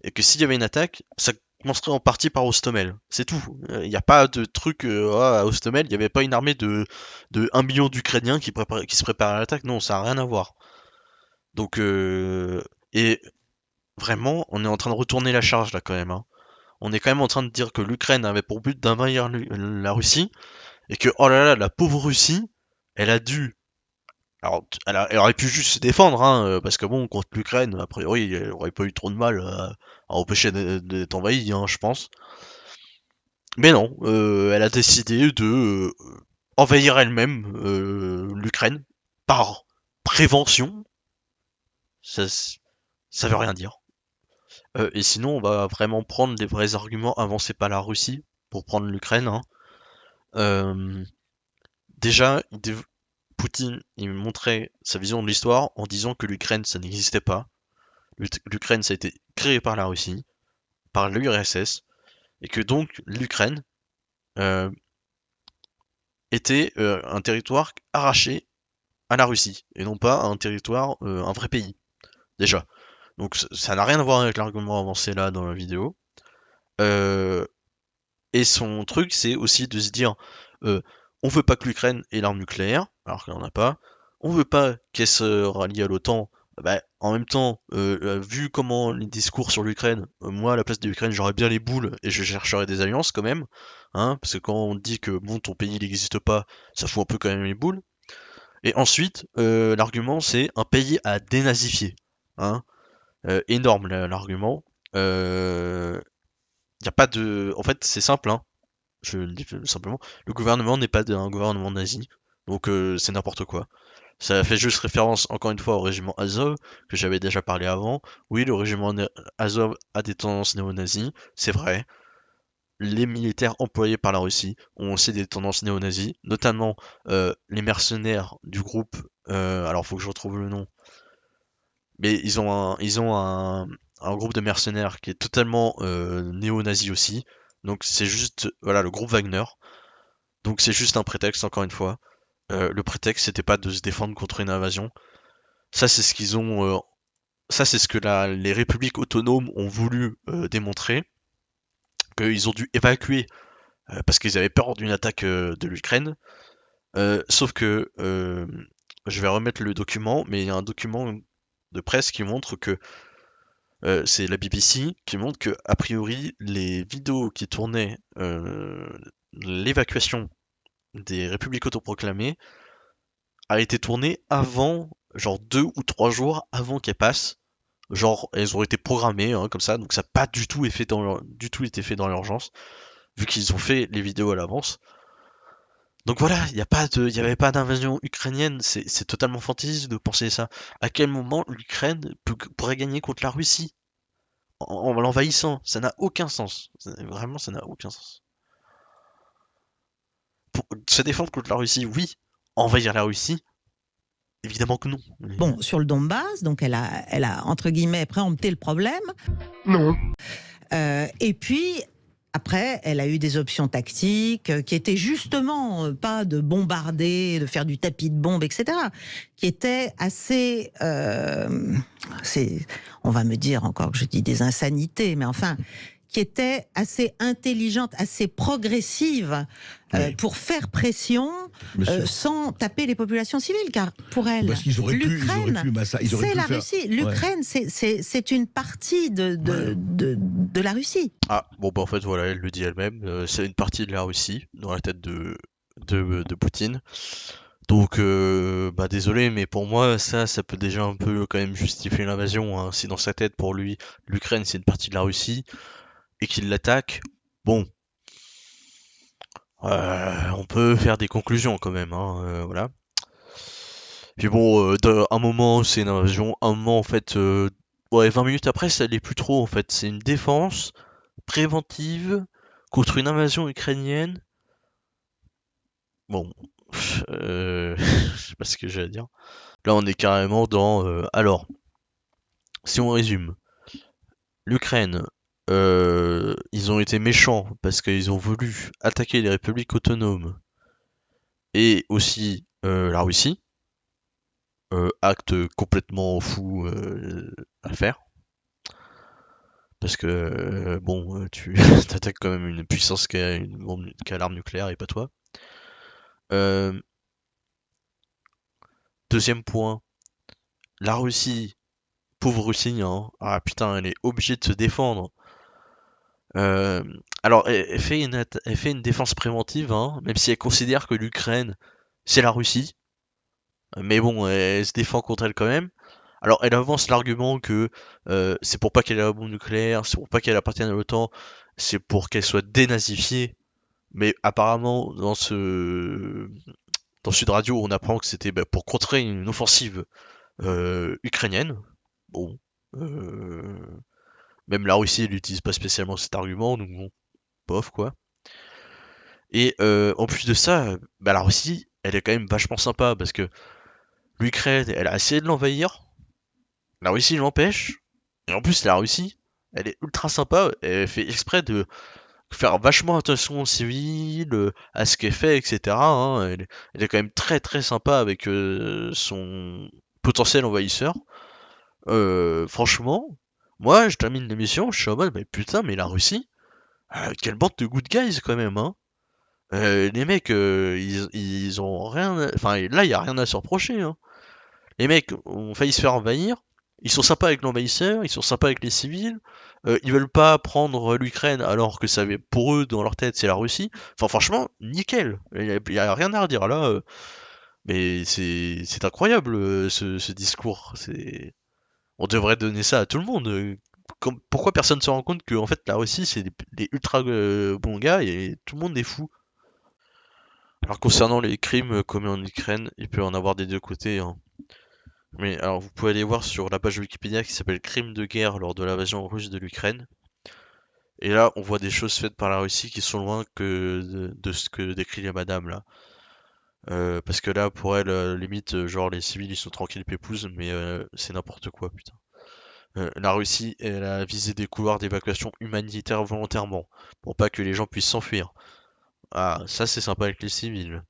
et que s'il y avait une attaque, ça commencerait en partie par Hostomel. C'est tout. Il n'y a pas de truc à Hostomel, il n'y avait pas une armée de 1 million d'Ukrainiens qui se préparaient à l'attaque. Non, ça n'a rien à voir. Donc, et vraiment, on est en train de retourner la charge là quand même, hein. On est quand même en train de dire que l'Ukraine avait pour but d'envahir la Russie, et que, oh là là, la pauvre Russie, elle a dû... Alors, elle aurait pu juste se défendre, hein, parce que bon, contre l'Ukraine, a priori, elle aurait pas eu trop de mal à empêcher d'être envahie, hein, je pense. Mais non, elle a décidé de envahir elle-même l'Ukraine par prévention. Ça veut rien dire. Et sinon, on va vraiment prendre les vrais arguments avancés par la Russie pour prendre l'Ukraine, hein. Déjà, Poutine, il montrait sa vision de l'histoire en disant que l'Ukraine, ça n'existait pas. L'Ukraine, ça a été créé par la Russie, par l'URSS, et que donc l'Ukraine était un territoire arraché à la Russie, et non pas un territoire, un vrai pays, déjà. Donc ça n'a rien à voir avec l'argument avancé là dans la vidéo. Et son truc, c'est aussi de se dire, on veut pas que l'Ukraine ait l'arme nucléaire, alors qu'elle n'en a pas. On veut pas qu'elle se rallie à l'OTAN. Bah, en même temps, vu comment les discours sur l'Ukraine, moi à la place de l'Ukraine, j'aurais bien les boules et je chercherais des alliances quand même, hein, parce que quand on dit que bon ton pays n'existe pas, ça fout un peu quand même les boules. Et ensuite, l'argument c'est un pays à dénazifier, hein, énorme l'argument. Y a pas de, en fait c'est simple, hein. Je le dis simplement, le gouvernement n'est pas un gouvernement nazi, donc c'est n'importe quoi. Ça fait juste référence, encore une fois, au régiment Azov, que j'avais déjà parlé avant. Oui, le régiment Azov a des tendances néo-nazis, c'est vrai. Les militaires employés par la Russie ont aussi des tendances néo-nazis, notamment les mercenaires du groupe, alors faut que je retrouve le nom, mais ils ont un groupe de mercenaires qui est totalement néo-nazi aussi. Donc c'est juste, voilà, le groupe Wagner. Donc c'est juste un prétexte, encore une fois. Le prétexte, c'était pas de se défendre contre une invasion. Ça, c'est ce qu'ils ont. Ça, c'est ce que les républiques autonomes ont voulu démontrer. Qu'ils ont dû évacuer parce qu'ils avaient peur d'une attaque de l'Ukraine. Sauf que je vais remettre le document, mais il y a un document de presse qui montre que c'est la BBC qui montre que a priori les vidéos qui tournaient l'évacuation des républiques autoproclamées a été tournée avant, genre 2 ou 3 jours avant qu'elles passent. Genre elles ont été programmées hein, comme ça, donc ça n'a pas du tout, du tout été fait dans l'urgence, vu qu'ils ont fait les vidéos à l'avance. Donc voilà, il n'y avait pas d'invasion ukrainienne, c'est totalement fantaisiste de penser ça. À quel moment l'Ukraine pourrait gagner contre la Russie en l'envahissant? Ça n'a aucun sens. Vraiment, ça n'a aucun sens. Pour se défendre contre la Russie, oui. Envahir la Russie, évidemment que non. Bon, sur le Donbass, donc elle a entre guillemets préempté le problème. Non. Et puis après, elle a eu des options tactiques qui étaient justement pas de bombarder, de faire du tapis de bombes, etc. Qui étaient assez, on va me dire encore que je dis des insanités, mais enfin, qui étaient assez intelligentes, assez progressives Oui. pour faire pression Bien sûr. sans taper les populations civiles, car pour elle, Parce qu'ils auraient pu, c'est la Russie. L'Ukraine, c'est une partie de la Russie. Ah, bon, bah en fait, voilà, elle le dit elle-même, c'est une partie de la Russie, dans la tête de Poutine. Donc, bah désolé, mais pour moi, ça peut déjà un peu quand même justifier l'invasion. Hein. Si dans sa tête, pour lui, l'Ukraine, c'est une partie de la Russie, et qu'il l'attaque, bon, on peut faire des conclusions quand même, hein, voilà. Puis bon, un moment, c'est une invasion, un moment, en fait, ouais, 20 minutes après, ça l'est plus trop, en fait. C'est une défense préventive contre une invasion ukrainienne. Bon, je sais pas ce que j'ai à dire. Là, on est carrément dans... alors, si on résume, l'Ukraine, ils ont été méchants parce qu'ils ont voulu attaquer les républiques autonomes et aussi la Russie. Acte complètement fou à faire. Parce que, bon, tu t'attaques quand même une puissance qui a l'arme nucléaire et pas toi. Deuxième point, la Russie, pauvre Russie, hein, ah putain, elle est obligée de se défendre. Alors, elle fait une défense préventive, hein, même si elle considère que l'Ukraine, c'est la Russie. Mais bon, elle se défend contre elle quand même. Alors, elle avance l'argument que c'est pour pas qu'elle ait la bombe nucléaire, c'est pour pas qu'elle appartienne à l'OTAN, c'est pour qu'elle soit dénazifiée. Mais apparemment, dans Sud Radio, on apprend que c'était pour contrer une offensive ukrainienne. Bon, même la Russie, elle n'utilise pas spécialement cet argument, donc bon, bof quoi. Et en plus de ça, la Russie, elle est quand même vachement sympa parce que l'Ukraine, elle a essayé de l'envahir, la Russie l'empêche, et en plus la Russie, elle est ultra sympa, elle fait exprès de faire vachement attention aux civils, à ce qu'elle fait, etc. hein. Elle est quand même très très sympa avec son potentiel envahisseur. Franchement, moi je termine l'émission, je suis en mode, mais putain, mais la Russie, quelle bande de good guys quand même, hein. Les mecs, ils ont rien. Enfin, là, il y a rien à se reprocher. Hein. Les mecs ont failli se faire envahir. Ils sont sympas avec l'envahisseur, ils sont sympas avec les civils. Ils veulent pas prendre l'Ukraine alors que ça avait pour eux dans leur tête c'est la Russie. Enfin, franchement, nickel. Il y a rien à redire là. Mais c'est incroyable ce discours. On devrait donner ça à tout le monde. Pourquoi personne se rend compte que en fait la Russie c'est des ultra bons gars et tout le monde est fou. Alors concernant les crimes commis en Ukraine, il peut en avoir des deux côtés, hein. Mais alors vous pouvez aller voir sur la page Wikipédia qui s'appelle Crimes de guerre lors de l'invasion russe de l'Ukraine. Et là, on voit des choses faites par la Russie qui sont loin que de ce que décrit la madame là. Parce que là, pour elle, limite, genre les civils ils sont tranquilles pépouses, mais c'est n'importe quoi, putain. La Russie, elle a visé des couloirs d'évacuation humanitaire volontairement, pour pas que les gens puissent s'enfuir. Ah, ça c'est sympa avec les civils.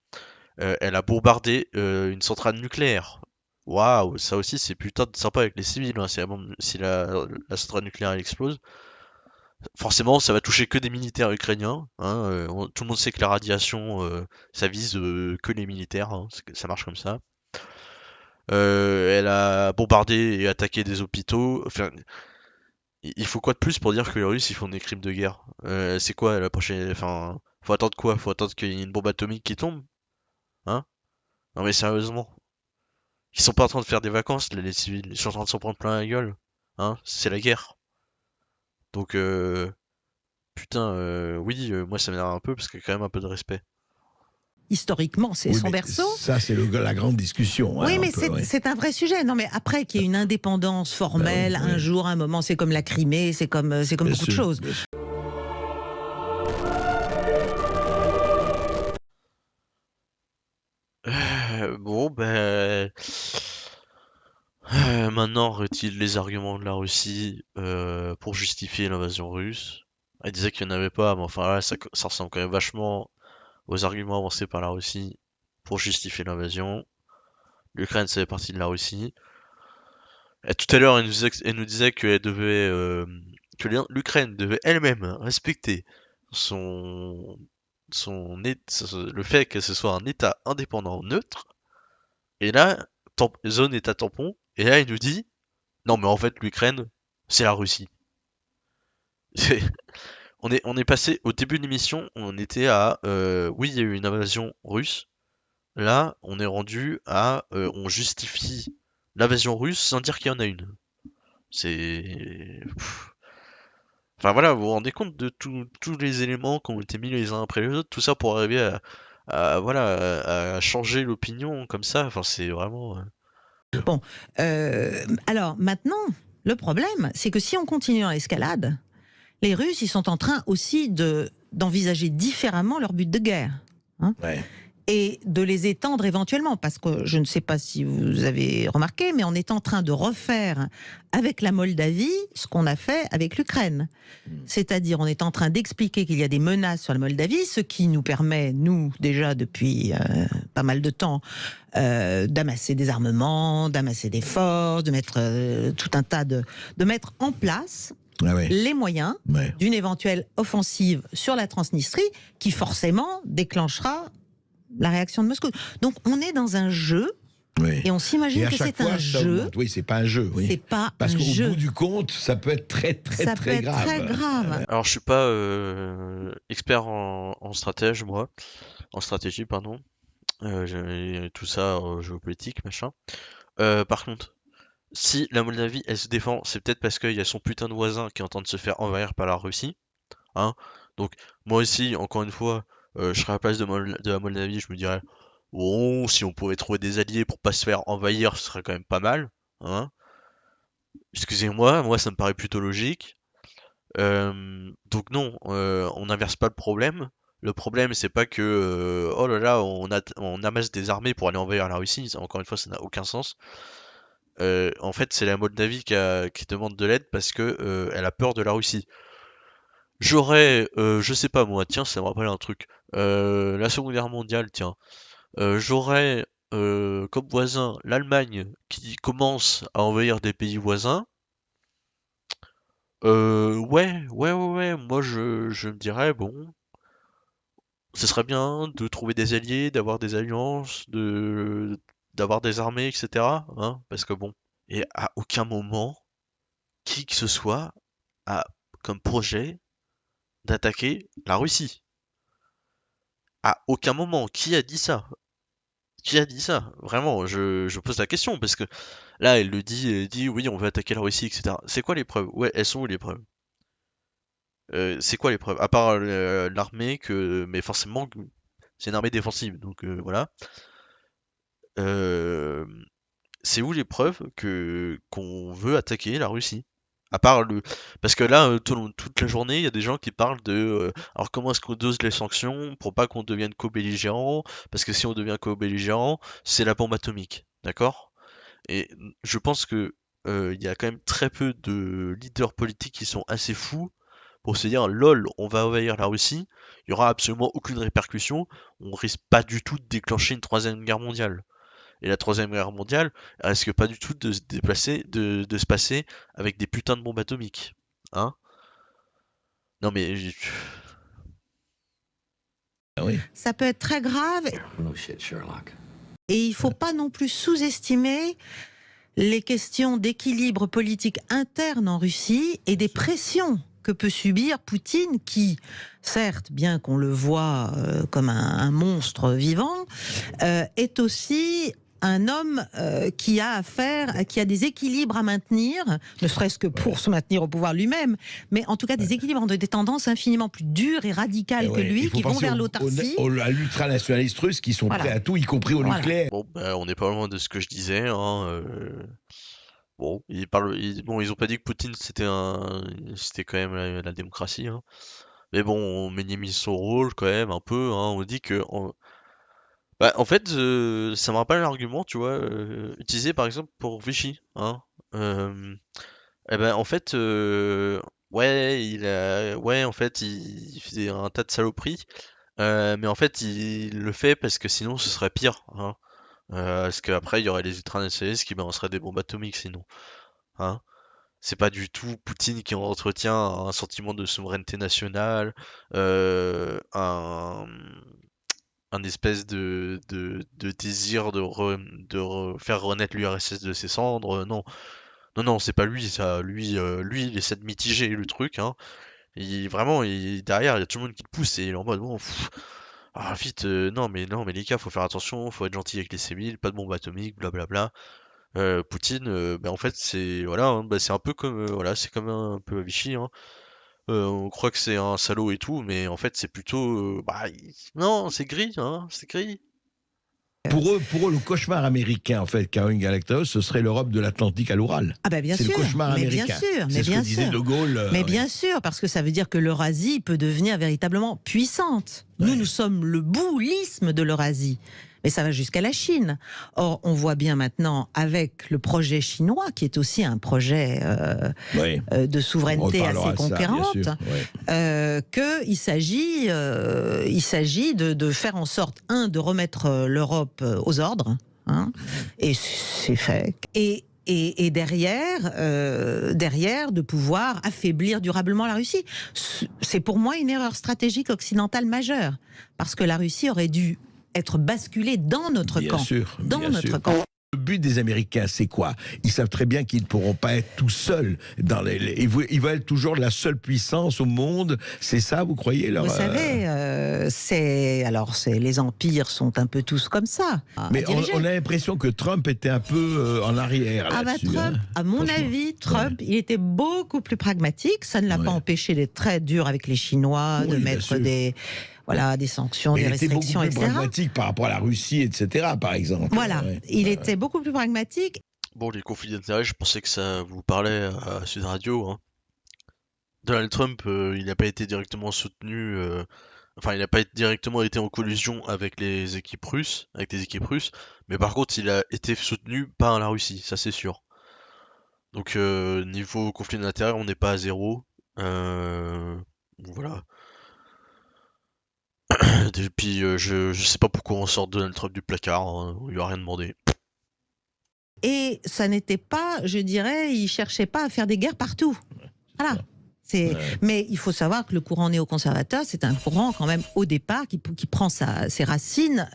Elle a bombardé une centrale nucléaire. Waouh, ça aussi c'est putain de sympa avec les civils, hein. Si la centrale nucléaire elle explose, forcément ça va toucher que des militaires ukrainiens, hein. Tout le monde sait que la radiation, ça vise que les militaires, hein. Ça marche comme ça. Elle a bombardé et attaqué des hôpitaux. Enfin, il faut quoi de plus pour dire que les Russes ils font des crimes de guerre? C'est quoi la prochaine? Enfin, faut attendre quoi? Faut attendre qu'il y ait une bombe atomique qui tombe? Hein? Non mais sérieusement. Ils sont pas en train de faire des vacances, là, les civils. Ils sont en train de s'en prendre plein la gueule. Hein? C'est la guerre. Donc, putain, oui, moi ça m'énerve un peu parce qu'il y a quand même un peu de respect. Historiquement, c'est Oui, son mais berceau. ça, c'est la grande discussion. Oui, hein, mais un peu, ouais. c'est un vrai sujet. Non, mais après qu'il y ait une indépendance formelle, Bah oui, un oui. jour, un moment, c'est comme la Crimée, c'est comme Bien beaucoup de sûr, choses. bien sûr. Bon, ben... maintenant, on retire les arguments de la Russie pour justifier l'invasion russe. Elle disait qu'il n'y en avait pas, mais enfin là, ça ressemble quand même vachement aux arguments avancés par la Russie pour justifier l'invasion. L'Ukraine, ça fait partie de la Russie. Et tout à l'heure, elle nous disait que l'Ukraine devait elle-même respecter son, le fait que ce soit un État indépendant neutre. Et là, zone État tampon. Et là, il nous dit, non, mais en fait, l'Ukraine, c'est la Russie. On est passé au début de l'émission, on était à, oui, il y a eu une invasion russe. Là, on est rendu à, on justifie l'invasion russe sans dire qu'il y en a une. C'est... Enfin voilà, vous vous rendez compte de tous les éléments qui ont été mis les uns après les autres, tout ça pour arriver voilà, à changer l'opinion comme ça. Enfin, c'est vraiment... Bon, alors maintenant, le problème, c'est que si on continue dans l'escalade, les Russes, ils sont en train aussi d'envisager différemment leur but de guerre. Hein, Ouais. et de les étendre éventuellement, parce que je ne sais pas si vous avez remarqué, mais on est en train de refaire avec la Moldavie ce qu'on a fait avec l'Ukraine. C'est-à-dire, on est en train d'expliquer qu'il y a des menaces sur la Moldavie, ce qui nous permet, nous, déjà depuis pas mal de temps, d'amasser des armements, d'amasser des forces, de mettre tout un tas de mettre en place Ah ouais. les moyens Ouais. d'une éventuelle offensive sur la Transnistrie, qui forcément déclenchera la réaction de Moscou. Donc on est dans un jeu, Oui. et on s'imagine Et à que chaque c'est fois, un ça jeu. augmente. Oui, c'est pas un jeu. Oui. C'est pas Parce un qu'au jeu. bout du compte, ça peut être très, très, Ça très peut être grave. très grave. Alors, je suis pas expert en stratège, moi. En stratégie, pardon. Tout ça, géopolitique, machin. Par contre, si la Moldavie, elle se défend, c'est peut-être parce qu'il y a son putain de voisin qui est en train de se faire envahir par la Russie. Hein. Donc, moi aussi, encore une fois, je serais à la place de la Moldavie, je me dirais, bon, si on pouvait trouver des alliés pour pas se faire envahir, ce serait quand même pas mal. Hein. Excusez-moi, moi ça me paraît plutôt logique. Donc non, on n'inverse pas le problème. Le problème, c'est pas que, oh là là, on amasse des armées pour aller envahir la Russie. Encore une fois, ça n'a aucun sens. En fait, c'est la Moldavie qui demande de l'aide parce que elle a peur de la Russie. Je sais pas moi, tiens, ça me rappelle un truc. La Seconde Guerre mondiale, tiens. J'aurais comme voisin l'Allemagne qui commence à envahir des pays voisins. Ouais, moi je me dirais, bon, ce serait bien de trouver des alliés, d'avoir des alliances, d'avoir des armées, etc. Hein, parce que bon, et à aucun moment, qui que ce soit a comme projet d'attaquer la Russie. À aucun moment, qui a dit ça? Qui a dit ça? Vraiment, je pose la question, parce que là, elle dit oui, on veut attaquer la Russie, etc. C'est quoi les preuves? Ouais, elles sont où les preuves? C'est quoi les preuves? À part l'armée mais forcément, c'est une armée défensive, donc voilà. Euh, c'est où les preuves qu'on veut attaquer la Russie? À part le, parce que là, toute la journée, il y a des gens qui parlent de, alors comment est-ce qu'on dose les sanctions pour pas qu'on devienne co-belligérant, parce que si on devient co-belligérant, c'est la bombe atomique, d'accord? Et je pense que il y a quand même très peu de leaders politiques qui sont assez fous pour se dire lol, on va envahir la Russie, il y aura absolument aucune répercussion, on risque pas du tout de déclencher une troisième guerre mondiale. Et la troisième guerre mondiale elle risque pas du tout de se déplacer, de se passer avec des putains de bombes atomiques, hein? Non mais Ah oui. Ça peut être très grave No shit, Sherlock. et il ne faut pas non plus sous-estimer les questions d'équilibre politique interne en Russie et des pressions que peut subir Poutine qui, certes, bien qu'on le voit comme un monstre vivant, est aussi un homme qui a des équilibres à maintenir, ne serait-ce que pour se maintenir au pouvoir lui-même, mais en tout cas des équilibres entre des tendances infiniment plus dures et radicales que lui, qui vont vers l'autarcie. À l'ultranationaliste russe qui sont prêts à tout, y compris au nucléaire. bon, bah, on n'est pas loin de ce que je disais, hein. Bon, ils ont pas dit que Poutine c'était quand même la démocratie, hein. Mais bon, on minimise son rôle quand même un peu, hein. On dit que, bah, en fait, ça me rappelle l'argument, tu vois, utilisé par exemple pour Vichy, hein. Euh, Eh ben, en fait, ouais, en fait, il faisait un tas de saloperies, mais en fait, il le fait parce que sinon, ce serait pire, hein. Parce qu'après, il y aurait les ultranationalistes qui balanceraient des bombes atomiques sinon, hein. C'est pas du tout Poutine qui entretient un sentiment de souveraineté nationale, un espèce de désir de faire renaître l'URSS de ses cendres, non. Non, non, c'est pas lui, ça. Lui, il essaie de mitiger le truc, hein. Vraiment, derrière, il y a tout le monde qui le pousse et il est en mode, bon, vite, non, mais les gars, faut faire attention, faut être gentil avec les civils, pas de bombes atomiques, blablabla. Poutine, en fait, c'est, voilà, hein, c'est un peu comme, voilà, c'est comme un peu à Vichy, hein. On croit que c'est un salaud et tout, mais en fait, c'est plutôt, non, c'est gris, hein, c'est gris. Pour eux, le cauchemar américain, en fait, Caroline Galacteros, ce serait l'Europe de l'Atlantique à l'Oural. Ah ben bien C'est sûr, le cauchemar mais américain. bien sûr, mais C'est ce bien que disait sûr. De Gaulle. Mais oui. bien sûr, parce que ça veut dire que l'Eurasie peut devenir véritablement puissante. Nous, nous sommes le boulisme de l'Eurasie. Mais ça va jusqu'à la Chine. Or, on voit bien maintenant, avec le projet chinois, qui est aussi un projet Oui. de souveraineté On reparlera assez de ça, bien conquérante, sûr, ouais. qu'il s'agit de faire en sorte, de remettre l'Europe aux ordres, hein, et c'est fait. Et derrière, de pouvoir affaiblir durablement la Russie. C'est pour moi une erreur stratégique occidentale majeure, parce que la Russie aurait dû être basculée dans notre Bien camp. sûr, Dans bien notre sûr. camp. Le but des Américains, c'est quoi? Ils savent très bien qu'ils ne pourront pas être tout seuls. Ils veulent être toujours la seule puissance au monde. C'est ça, vous croyez Vous savez, les empires sont un peu tous comme ça. Mais on a l'impression que Trump était un peu en arrière là-dessus. Trump, à mon avis, Trump, il était beaucoup plus pragmatique. Ça ne l'a pas empêché d'être très dur avec les Chinois, de mettre des sanctions, mais des restrictions, il était beaucoup plus etc. pragmatique par rapport à la Russie, etc., par exemple. Voilà, il était beaucoup plus pragmatique. Bon, les conflits d'intérêts, je pensais que ça vous parlait à Sud Radio, hein. Donald Trump, il n'a pas été directement soutenu, il n'a pas directement été en collusion avec les équipes russes, mais par contre, il a été soutenu par la Russie, ça c'est sûr. Donc, niveau conflit d'intérêts, on n'est pas à zéro. Voilà. Et puis, je sais pas pourquoi on sort Donald Trump du placard, hein, on lui a rien demandé. Et ça n'était pas, je dirais, il cherchait pas à faire des guerres partout. Voilà. Mais il faut savoir que le courant néoconservateur, c'est un courant quand même au départ qui prend ses racines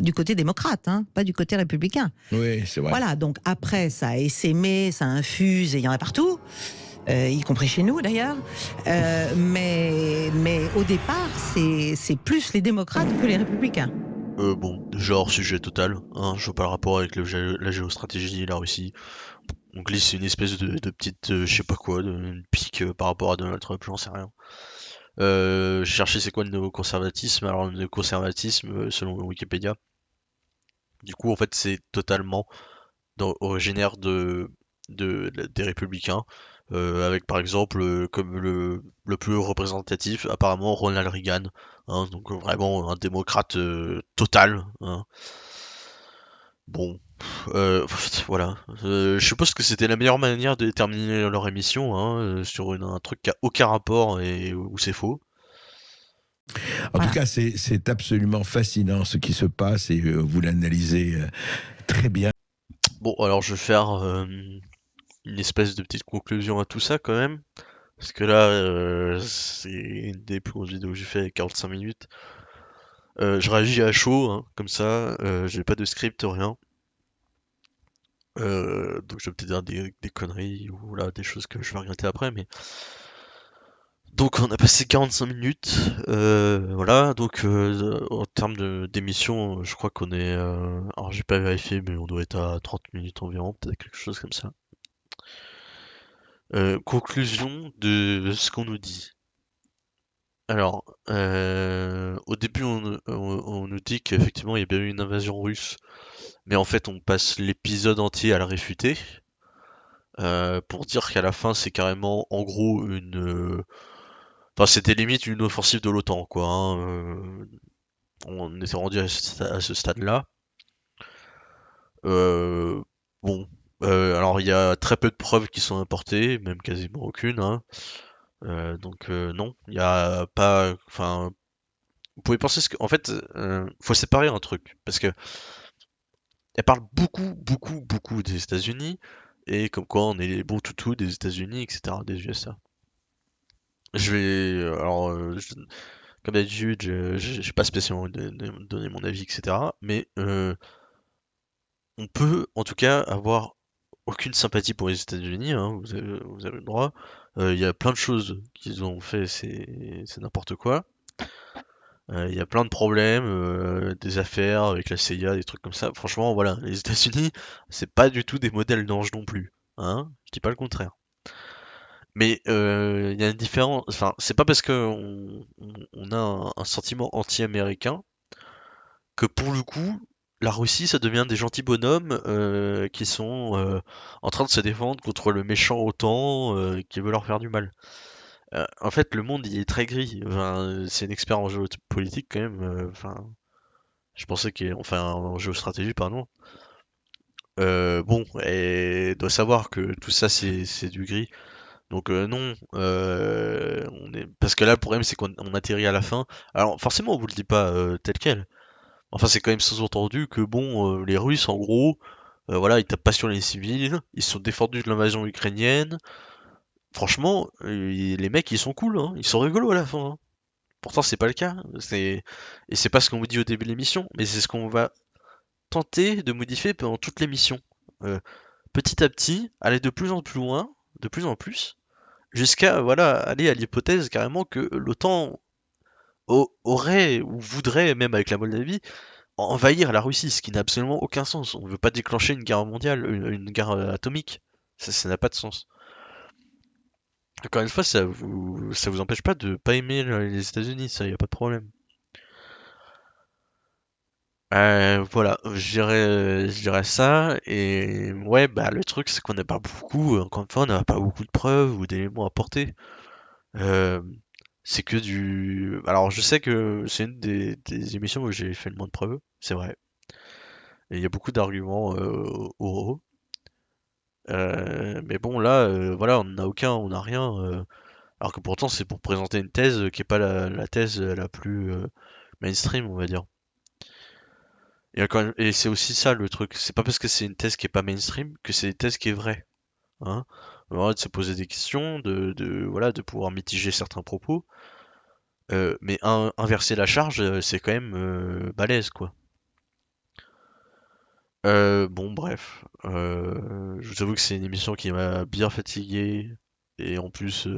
du côté démocrate, hein, pas du côté républicain. Oui, c'est vrai. Voilà, donc après ça a essaimé, ça infuse, et il y en a partout, y compris chez nous d'ailleurs. Mais au départ, c'est plus les démocrates que les républicains. Bon, déjà hors sujet total, hein, je vois pas le rapport avec la géostratégie et la Russie. On glisse une espèce de petite, je sais pas quoi, une pique par rapport à Donald Trump, j'en sais rien. J'ai cherché c'est quoi le néoconservatisme. Alors le néoconservatisme, selon Wikipédia, du coup en fait c'est totalement originaire des républicains, avec par exemple comme le plus représentatif apparemment Ronald Reagan, hein, donc vraiment un démocrate total, hein. Bon, voilà. Je suppose que c'était la meilleure manière de terminer leur émission, hein, sur un truc qui a aucun rapport et où c'est faux. En tout Voilà. cas, c'est absolument fascinant ce qui se passe et vous l'analysez très bien. Bon, alors je vais faire une espèce de petite conclusion à tout ça quand même. Parce que là, c'est une des plus grosses vidéos que j'ai fait avec 45 minutes. Je réagis à chaud, hein, comme ça, j'ai pas de script, rien. Donc je vais peut-être dire des conneries ou là, des choses que je vais regretter après, mais. Donc on a passé 45 minutes, voilà, donc en termes d'émission, je crois qu'on est. Alors j'ai pas vérifié, mais on doit être à 30 minutes environ, peut-être quelque chose comme ça. Conclusion de ce qu'on nous dit. Alors, au début, on nous dit qu'effectivement, il y a bien eu une invasion russe, mais en fait, on passe l'épisode entier à le réfuter, pour dire qu'à la fin, c'est carrément, en gros, enfin, c'était limite une offensive de l'OTAN, quoi, hein, on était rendu à ce stade-là. Euh, bon, alors il y a très peu de preuves qui sont apportées, même quasiment aucune, hein. Donc non, il y a pas, enfin, vous pouvez penser ce que, en fait, faut séparer un truc, parce que elle parle beaucoup, beaucoup, beaucoup des États-Unis et comme quoi on est les bons toutous des États-Unis, etc., des USA. Je vais, alors, comme d'habitude, je vais pas spécialement donner mon avis, etc., mais on peut, en tout cas, avoir aucune sympathie pour les États-Unis, hein, vous avez le droit. Il y a plein de choses qu'ils ont fait, c'est n'importe quoi. Il y a plein de problèmes, des affaires avec la CIA, des trucs comme ça. Franchement, voilà, les États-Unis, c'est pas du tout des modèles d'ange non plus, hein. Je dis pas le contraire. Mais il y a une différence. Enfin, c'est pas parce que on a un sentiment anti-américain que pour le coup, la Russie, ça devient des gentils bonhommes qui sont en train de se défendre contre le méchant OTAN qui veut leur faire du mal. En fait, le monde il est très gris. Enfin, c'est une expert en géopolitique quand même. Enfin, je pensais qu'il, enfin, en géostratégie, pardon. Bon, et doit savoir que tout ça c'est du gris. Donc non, on est parce que là le problème c'est qu'on atterrit à la fin. Alors forcément on vous le dit pas tel quel. Enfin c'est quand même sous-entendu que bon les Russes en gros, voilà ils tapent pas sur les civils, ils se sont défendus de l'invasion ukrainienne. Franchement, les mecs ils sont cool, hein, ils sont rigolos à la fin, hein. Pourtant c'est pas le cas. Et c'est pas ce qu'on vous dit au début de l'émission, mais c'est ce qu'on va tenter de modifier pendant toute l'émission. Euh, Petit à petit, aller de plus en plus loin, de plus en plus, jusqu'à voilà, aller à l'hypothèse carrément que l'OTAN aurait ou voudrait, même avec la Moldavie, envahir la Russie, ce qui n'a absolument aucun sens. On ne veut pas déclencher une guerre mondiale, une guerre atomique. Ça n'a pas de sens. Encore une fois, ça vous empêche pas de pas aimer les États-Unis, ça y a pas de problème. Voilà, je dirais ça, et ouais, bah le truc c'est qu'on n'a pas beaucoup, encore une fois, on n'a pas beaucoup de preuves ou d'éléments à apporter. Euh, c'est que du. Alors je sais que c'est une des émissions où j'ai fait le moins de preuves, c'est vrai. Et il y a beaucoup d'arguments oraux. Mais bon là, voilà, on n'a aucun, on n'a rien. Alors que pourtant c'est pour présenter une thèse qui est pas la thèse la plus mainstream, on va dire. Et c'est aussi ça le truc, c'est pas parce que c'est une thèse qui est pas mainstream que c'est une thèse qui est vraie, hein. Alors, de se poser des questions, voilà, de pouvoir mitiger certains propos, mais inverser la charge, c'est quand même balèze, quoi. Bon, bref, je vous avoue que c'est une émission qui m'a bien fatigué, et en plus,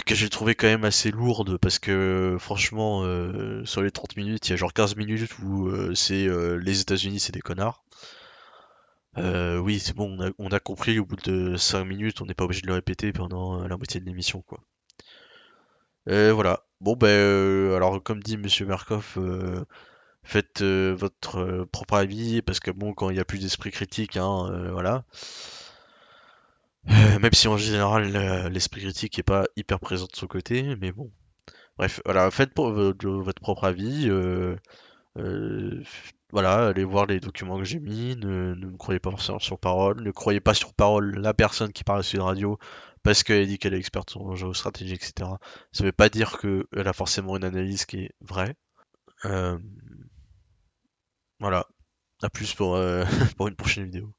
que j'ai trouvé quand même assez lourde, parce que franchement, sur les 30 minutes, il y a genre 15 minutes où c'est les États-Unis, c'est des connards. Oui, c'est bon, on a compris au bout de 5 minutes, on n'est pas obligé de le répéter pendant la moitié de l'émission, quoi. Voilà. Bon, ben, alors comme dit Monsieur Markov, faites votre propre avis, parce que bon, quand il n'y a plus d'esprit critique, hein, voilà. Même si en général, l'esprit critique est pas hyper présent de son côté, mais bon. Bref, voilà, faites pour votre propre avis. Voilà, allez voir les documents que j'ai mis, ne me croyez pas forcément sur parole, ne croyez pas sur parole la personne qui parle sur la radio parce qu'elle dit qu'elle est experte en géostratégie, etc. Ça veut pas dire qu'elle a forcément une analyse qui est vraie. Euh, voilà, à plus pour, pour une prochaine vidéo.